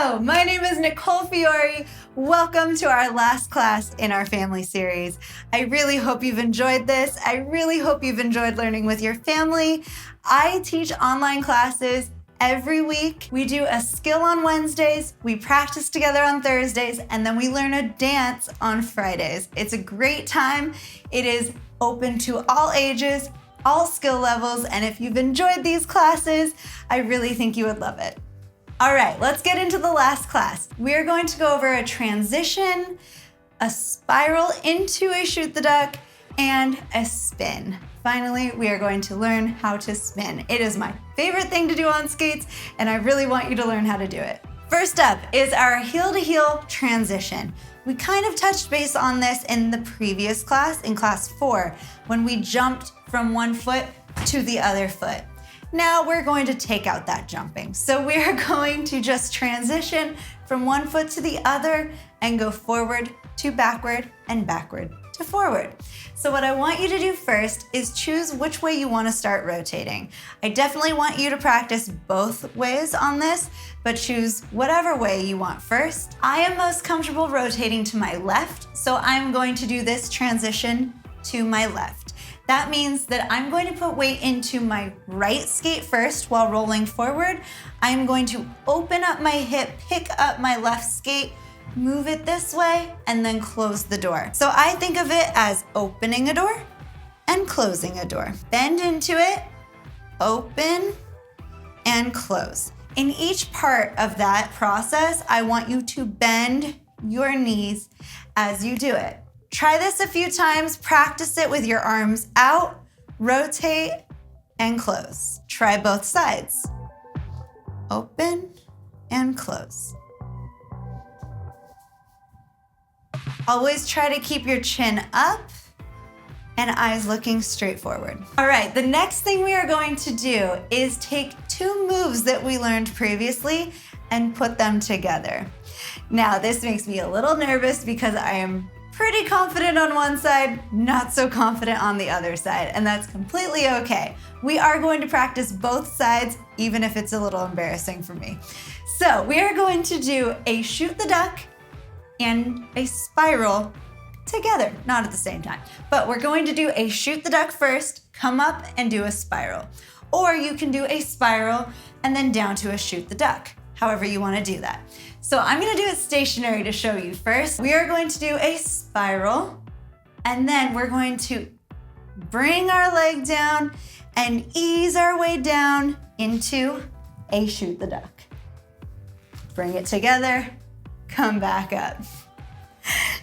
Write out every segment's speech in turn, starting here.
Hello, my name is Nicole Fiore. Welcome to our last class in our family series. I really hope you've enjoyed this. I really hope you've enjoyed learning with your family. I teach online classes every week. We do a skill on Wednesdays, we practice together on Thursdays, and then we learn a dance on Fridays. It's a great time. It is open to all ages, all skill levels, and if you've enjoyed these classes, I really think you would love it. All right, let's get into the last class. We're going to go over a transition, a spiral into a shoot the duck, and a spin. Finally, we are going to learn how to spin. It is my favorite thing to do on skates, and I really want you to learn how to do it. First up is our heel-to-heel transition. We kind of touched base on this in the previous class, in class 4, when we jumped from one foot to the other foot. Now we're going to take out that jumping. So we're going to just transition from one foot to the other and go forward to backward and backward to forward. So what I want you to do first is choose which way you want to start rotating. I definitely want you to practice both ways on this, but choose whatever way you want first. I am most comfortable rotating to my left, so I'm going to do this transition to my left. That means that I'm going to put weight into my right skate first while rolling forward. I'm going to open up my hip, pick up my left skate, move it this way, and then close the door. So I think of it as opening a door and closing a door. Bend into it, open, and close. In each part of that process, I want you to bend your knees as you do it. Try this a few times, practice it with your arms out, rotate, and close. Try both sides. Open and close. Always try to keep your chin up and eyes looking straight forward. All right, the next thing we are going to do is take two moves that we learned previously and put them together. Now, this makes me a little nervous because I am pretty confident on one side, not so confident on the other side, and that's completely okay. We are going to practice both sides, even if it's a little embarrassing for me. So we are going to do a shoot the duck and a spiral together, not at the same time. But we're going to do a shoot the duck first, come up and do a spiral. Or you can do a spiral and then down to a shoot the duck, however you want to do that. So I'm going to do it stationary to show you first. We are going to do a spiral, and then we're going to bring our leg down and ease our way down into a shoot the duck. Bring it together, come back up.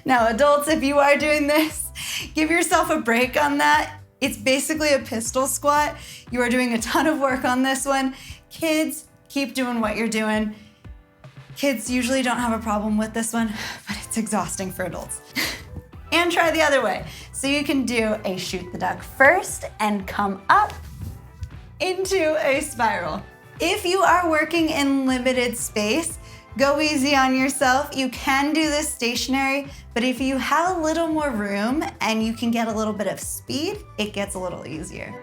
Now adults, if you are doing this, give yourself a break on that. It's basically a pistol squat. You are doing a ton of work on this one. Kids, keep doing what you're doing. Kids usually don't have a problem with this one, but it's exhausting for adults. And try the other way. So you can do a shoot the duck first and come up into a spiral. If you are working in limited space, go easy on yourself. You can do this stationary, but if you have a little more room and you can get a little bit of speed, it gets a little easier.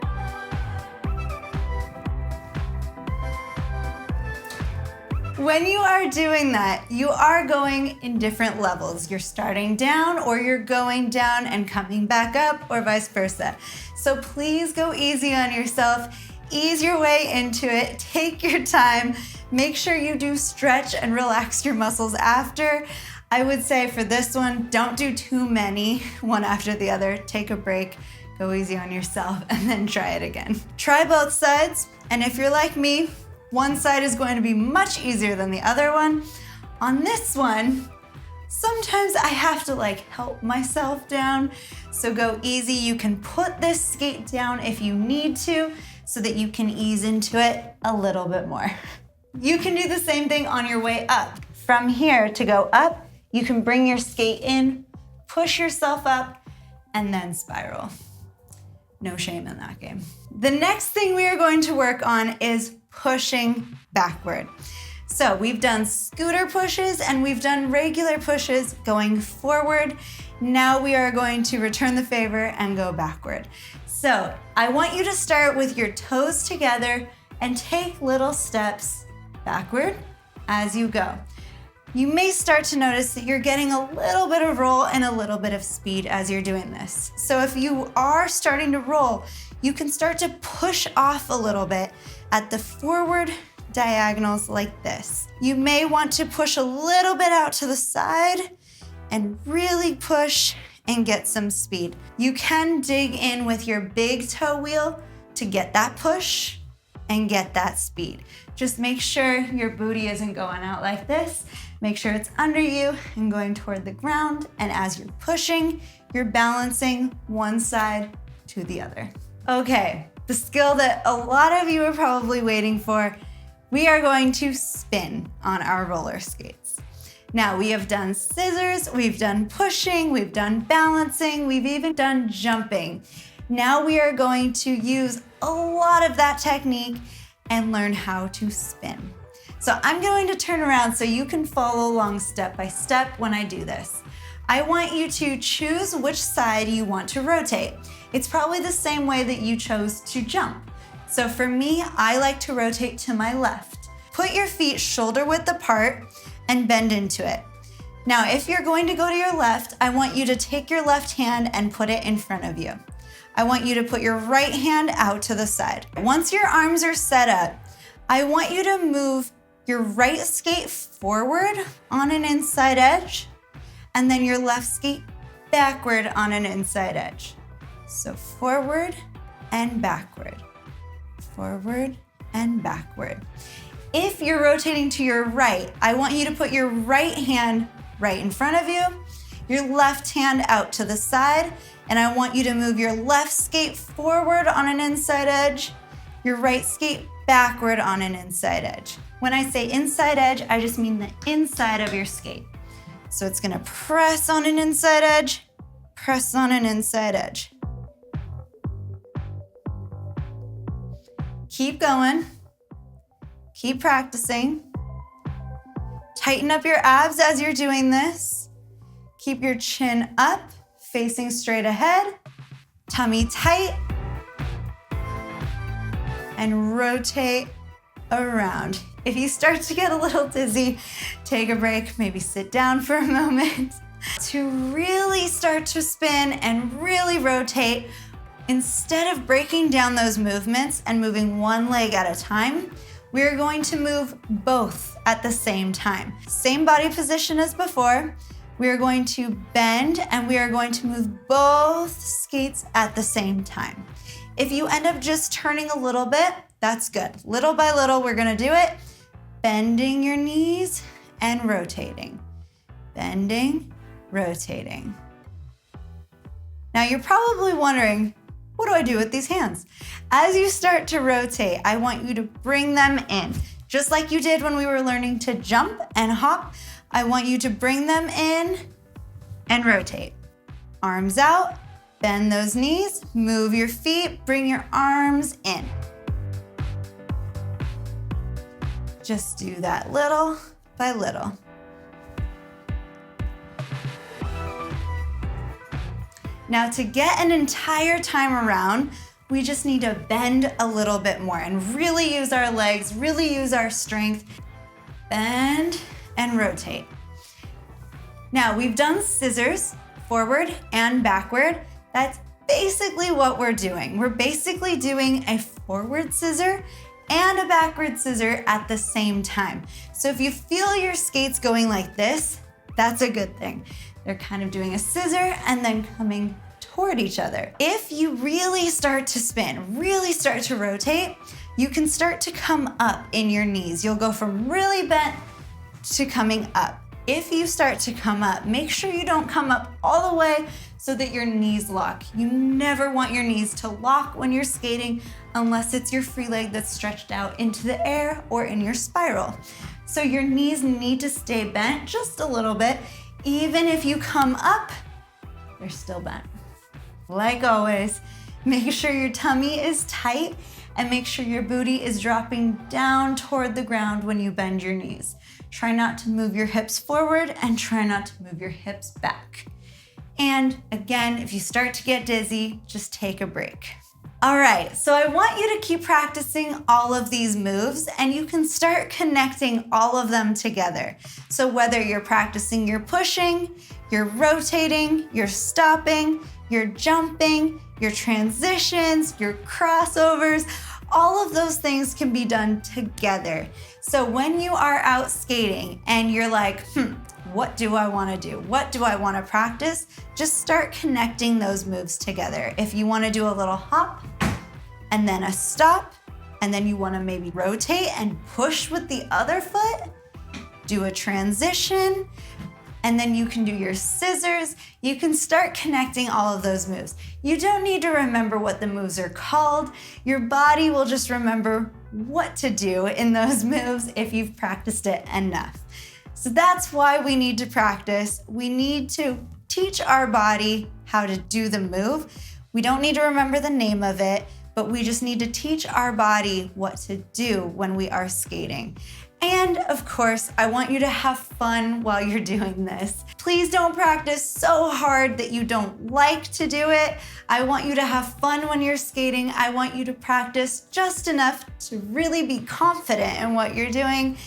When you are doing that, you are going in different levels. You're starting down or you're going down and coming back up or vice versa. So please go easy on yourself. Ease your way into it. Take your time. Make sure you do stretch and relax your muscles after. I would say for this one, don't do too many, one after the other. Take a break, go easy on yourself, and then try it again. Try both sides, and if you're like me, one side is going to be much easier than the other one. On this one, sometimes I have to help myself down. So go easy. You can put this skate down if you need to so that you can ease into it a little bit more. You can do the same thing on your way up. From here to go up, you can bring your skate in, push yourself up, and then spiral. No shame in that game. The next thing we are going to work on is pushing backward. So we've done scooter pushes and we've done regular pushes going forward. Now we are going to return the favor and go backward. So I want you to start with your toes together and take little steps backward as you go. You may start to notice that you're getting a little bit of roll and a little bit of speed as you're doing this. So if you are starting to roll, you can start to push off a little bit at the forward diagonals like this. You may want to push a little bit out to the side and really push and get some speed. You can dig in with your big toe wheel to get that push and get that speed. Just make sure your booty isn't going out like this. Make sure it's under you and going toward the ground. And as you're pushing, you're balancing one side to the other. Okay, the skill that a lot of you are probably waiting for, we are going to spin on our roller skates. Now we have done scissors, we've done pushing, we've done balancing, we've even done jumping. Now we are going to use a lot of that technique and learn how to spin. So I'm going to turn around so you can follow along step by step when I do this. I want you to choose which side you want to rotate. It's probably the same way that you chose to jump. So for me, I like to rotate to my left. Put your feet shoulder width apart and bend into it. Now, if you're going to go to your left, I want you to take your left hand and put it in front of you. I want you to put your right hand out to the side. Once your arms are set up, I want you to move your right skate forward on an inside edge, and then your left skate backward on an inside edge. So forward and backward, forward and backward. If you're rotating to your right, I want you to put your right hand right in front of you, your left hand out to the side, and I want you to move your left skate forward on an inside edge, your right skate backward on an inside edge. When I say inside edge, I just mean the inside of your skate. So it's gonna press on an inside edge, press on an inside edge. Keep going, keep practicing. Tighten up your abs as you're doing this. Keep your chin up, facing straight ahead, tummy tight, and rotate around. If you start to get a little dizzy, take a break, maybe sit down for a moment. To really start to spin and really rotate, instead of breaking down those movements and moving one leg at a time, we're going to move both at the same time. Same body position as before. We are going to bend and we are going to move both skates at the same time. If you end up just turning a little bit, that's good. Little by little, we're gonna do it. Bending your knees and rotating. Bending, rotating. Now you're probably wondering, what do I do with these hands? As you start to rotate, I want you to bring them in. Just like you did when we were learning to jump and hop, I want you to bring them in and rotate. Arms out, bend those knees, move your feet, bring your arms in. Just do that little by little. Now to get an entire time around, we just need to bend a little bit more and really use our legs, really use our strength. Bend and rotate. Now we've done scissors, forward and backward. That's basically what we're doing. We're basically doing a forward scissor and a backward scissor at the same time. So if you feel your skates going like this, that's a good thing. They're kind of doing a scissor and then coming toward each other. If you really start to spin, really start to rotate, you can start to come up in your knees. You'll go from really bent to coming up. If you start to come up, make sure you don't come up all the way so that your knees lock. You never want your knees to lock when you're skating unless it's your free leg that's stretched out into the air or in your spiral. So your knees need to stay bent just a little bit. Even if you come up, they're still bent. Like always, make sure your tummy is tight and make sure your booty is dropping down toward the ground when you bend your knees. Try not to move your hips forward and try not to move your hips back. And again, if you start to get dizzy, just take a break. All right, so I want you to keep practicing all of these moves and you can start connecting all of them together. So whether you're practicing your pushing, you're rotating, you're stopping, you're jumping, your transitions, your crossovers, all of those things can be done together. So when you are out skating and you're like, what do I want to do? What do I want to practice? Just start connecting those moves together. If you want to do a little hop and then a stop, and then you want to maybe rotate and push with the other foot, do a transition, and then you can do your scissors. You can start connecting all of those moves. You don't need to remember what the moves are called. Your body will just remember what to do in those moves if you've practiced it enough. So that's why we need to practice. We need to teach our body how to do the move. We don't need to remember the name of it, but we just need to teach our body what to do when we are skating. And of course, I want you to have fun while you're doing this. Please don't practice so hard that you don't like to do it. I want you to have fun when you're skating. I want you to practice just enough to really be confident in what you're doing,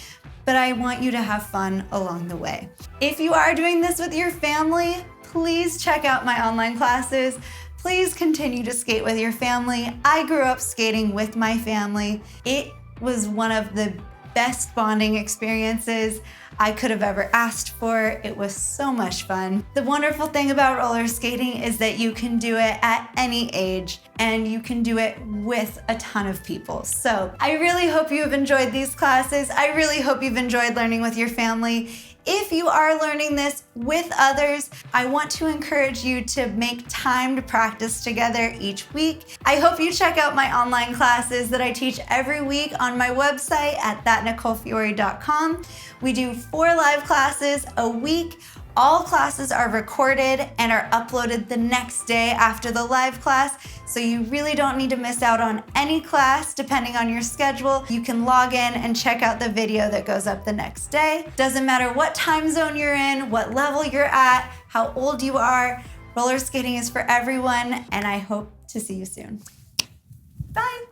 but I want you to have fun along the way. If you are doing this with your family, please check out my online classes. Please continue to skate with your family. I grew up skating with my family. It was one of the best bonding experiences I could have ever asked for. It was so much fun. The wonderful thing about roller skating is that you can do it at any age and you can do it with a ton of people. So I really hope you have enjoyed these classes. I really hope you've enjoyed learning with your family. If you are learning this with others, I want to encourage you to make time to practice together each week. I hope you check out my online classes that I teach every week on my website at thatnicolefiore.com. We do 4 live classes a week. All classes are recorded and are uploaded the next day after the live class, so you really don't need to miss out on any class depending on your schedule. You can log in and check out the video that goes up the next day. Doesn't matter what time zone you're in, what level you're at, how old you are, roller skating is for everyone, and I hope to see you soon. Bye.